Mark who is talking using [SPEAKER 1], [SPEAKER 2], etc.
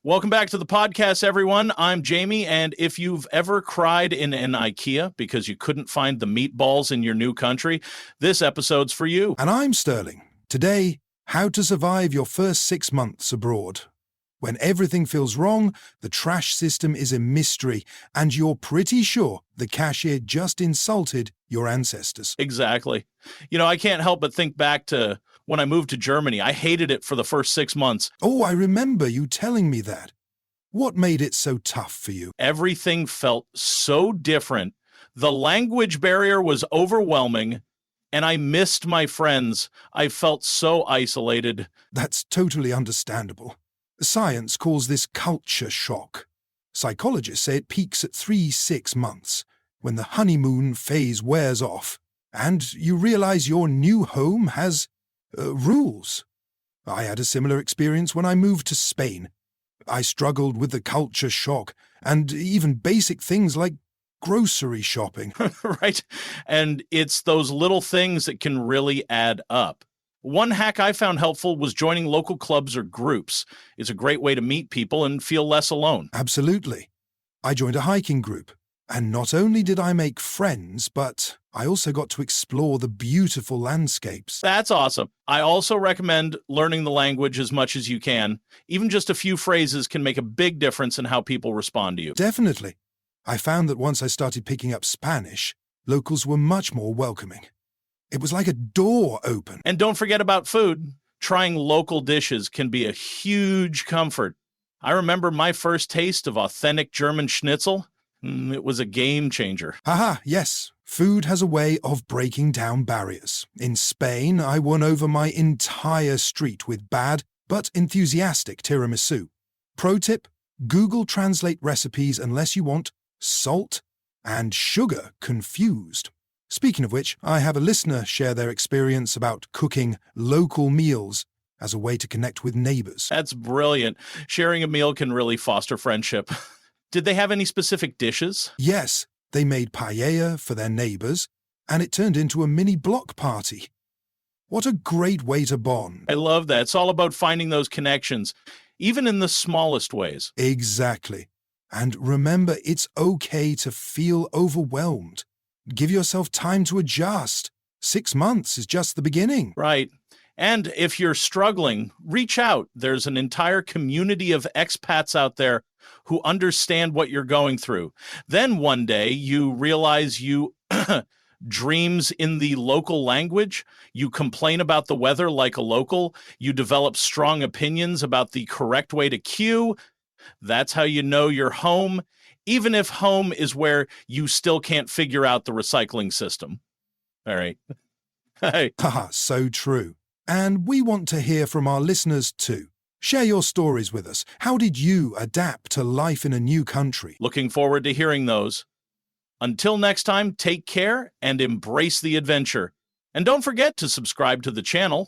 [SPEAKER 1] Welcome back to the podcast, everyone. I'm Jamie, and if you've ever cried in an IKEA because you couldn't find the meatballs in your new country, this episode's for you.
[SPEAKER 2] And I'm Sterling. Today, how to survive your first 6 months abroad. When everything feels wrong, the trash system is a mystery, and you're pretty sure the cashier just insulted your ancestors.
[SPEAKER 1] Exactly. I can't help but think back to when I moved to Germany. I hated it for the first 6 months.
[SPEAKER 2] Oh, I remember you telling me that. What made it so tough for you?
[SPEAKER 1] Everything felt so different. The language barrier was overwhelming, and I missed my friends. I felt so isolated.
[SPEAKER 2] That's totally understandable. Science calls this culture shock. Psychologists say it peaks at 3-6 months, when the honeymoon phase wears off, and you realize your new home has rules. I had a similar experience when I moved to Spain. I struggled with the culture shock, and even basic things like grocery shopping.
[SPEAKER 1] Right? And it's those little things that can really add up. One hack I found helpful was joining local clubs or groups. It's a great way to meet people and feel less alone.
[SPEAKER 2] Absolutely. I joined a hiking group, and not only did I make friends, but I also got to explore the beautiful landscapes.
[SPEAKER 1] That's awesome. I also recommend learning the language as much as you can. Even just a few phrases can make a big difference in how people respond to you.
[SPEAKER 2] Definitely. I found that once I started picking up Spanish, locals were much more welcoming. It was like a door open.
[SPEAKER 1] And don't forget about food. Trying local dishes can be a huge comfort. I remember my first taste of authentic German schnitzel. It was a game changer.
[SPEAKER 2] Haha, yes. Food has a way of breaking down barriers. In Spain, I won over my entire street with bad but enthusiastic tiramisu. Pro tip, Google Translate recipes unless you want salt and sugar confused. Speaking of which, I have a listener share their experience about cooking local meals as a way to connect with neighbors.
[SPEAKER 1] That's brilliant. Sharing a meal can really foster friendship. Did they have any specific dishes?
[SPEAKER 2] Yes, they made paella for their neighbors, and it turned into a mini block party. What a great way to bond.
[SPEAKER 1] I love that. It's all about finding those connections, even in the smallest ways.
[SPEAKER 2] Exactly. And remember, it's okay to feel overwhelmed. Give yourself time to adjust. 6 months is just the beginning.
[SPEAKER 1] Right. And if you're struggling, reach out. There's an entire community of expats out there who understand what you're going through. Then one day you realize you dreams in the local language. You complain about the weather like a local. You develop strong opinions about the correct way to queue. That's how you know you're home, even if home is where you still can't figure out the recycling system. All right. Hey.
[SPEAKER 2] Haha, so true. And we want to hear from our listeners too. Share your stories with us. How did you adapt to life in a new country?
[SPEAKER 1] Looking forward to hearing those. Until next time, take care and embrace the adventure. And don't forget to subscribe to the channel.